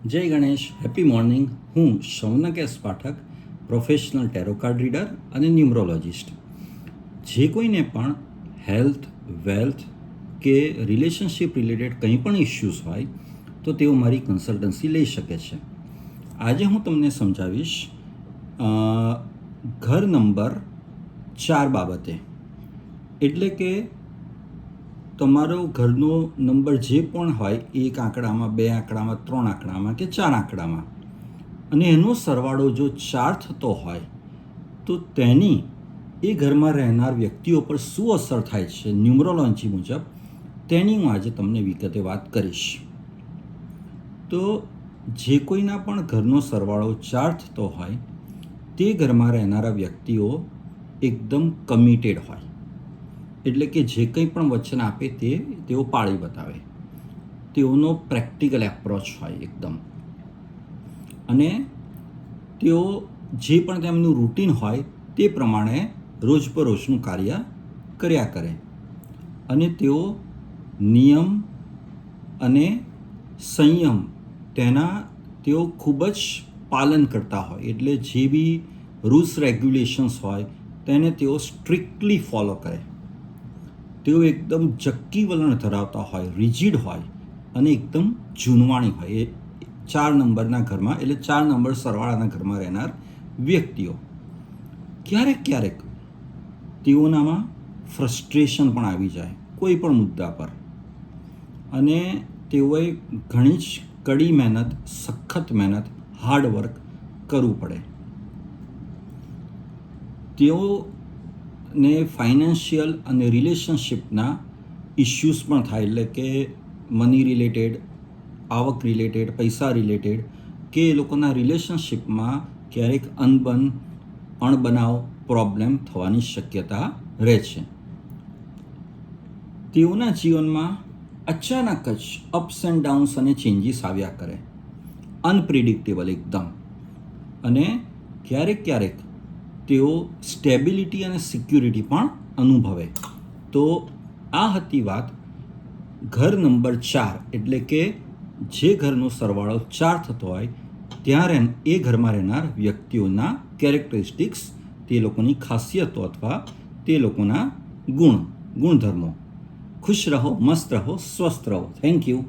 જય Ganesh, happy morning. હું Shaunak S Pathak, professional tarot card reader અને ન્યુમરોલોજિસ્ટ. જે કોઈને પણ હેલ્થ, વેલ્થ કે રિલેશનશિપ રિલેટેડ કંઈ પણ ઇશ્યુઝ હોય તો તેઓ મારી કન્સલ્ટન્સી લઈ શકે છે. આજે હું તમને સમજાવીશ ઘર નંબર 4 બાબતે. એટલે કે તમારો ઘરનો નંબર જે પણ હોય, 1 આંકડામાં, 2 આંકડામાં, 3 આંકડામાં કે 4 આંકડામાં, અને એનો સરવાળો જો 4 થતો હોય તો તેની એ ઘરમાં રહેનાર વ્યક્તિઓ પર શું અસર થાય છે ન્યુમરોલોજી મુજબ, તેની હું આજે તમને વિગતે વાત કરીશ. તો જે કોઈના પણ ઘરનો સરવાળો 4 થતો હોય તે ઘરમાં રહેનારા વ્યક્તિઓ એકદમ કમિટેડ હોય. એટલે કે જે કંઈ પણ વચન આપે તેઓ પાળી બતાવે. તેઓનો પ્રેક્ટિકલ એપ્રોચ હોય એકદમ. અને તેઓ જે પણ તેમનું રૂટીન હોય તે પ્રમાણે રોજબરોજનું કાર્ય કર્યા કરે. અને તેઓ નિયમ અને સંયમ તેઓ ખૂબ જ પાલન કરતા હોય. એટલે જે બી રૂલ્સ રેગ્યુલેશન્સ હોય તેને તેઓ સ્ટ્રિક્ટલી ફોલો કરે. તેઓ એકદમ જક્કી વલણ ધરાવતા હોય, રિજિડ હોય અને એકદમ જૂનવાણી હોય. એ 4 નંબરના ઘરમાં, એટલે 4 નંબર સરવાળાના ઘરમાં રહેનાર વ્યક્તિઓ. ક્યારેક તેઓનામાં ફ્રસ્ટ્રેશન પણ આવી જાય કોઈ પણ મુદ્દા પર, અને તેઓએ ઘણી જ કડી મહેનત, સખત મહેનત, હાર્ડ વર્ક કરવું પડે. તેઓને ફાઇનાન્શિયલ અને રિલેશનશિપના ઇશ્યુઝ પણ થાય. એટલે કે મની રિલેટેડ, આવક રિલેટેડ, પૈસા રિલેટેડ, કે એ લોકોના રિલેશનશિપમાં ક્યારેક અણબનાવ, પ્રોબ્લેમ થવાની શક્યતા રહે છે. તેઓના જીવનમાં અચાનક જ અપ્સ એન્ડ ડાઉન્સ અને ચેન્જીસ આવ્યા કરે, અનપ્રિડિક્ટેબલ એકદમ. અને ક્યારેક તેઓ સ્ટેબિલિટી અને સિક્યુરિટી પણ અનુભવે. તો આ હતી વાત ઘર નંબર 4. એટલે કે જે ઘરનો સરવાળો 4 થતો હોય ત્યાં એ ઘરમાં રહેનાર વ્યક્તિઓના કેરેક્ટરિસ્ટિક્સ, તે લોકોની ખાસિયતો અથવા તે લોકોના ગુણધર્મો. ખુશ રહો, મસ્ત રહો, સ્વસ્થ રહો. Thank you.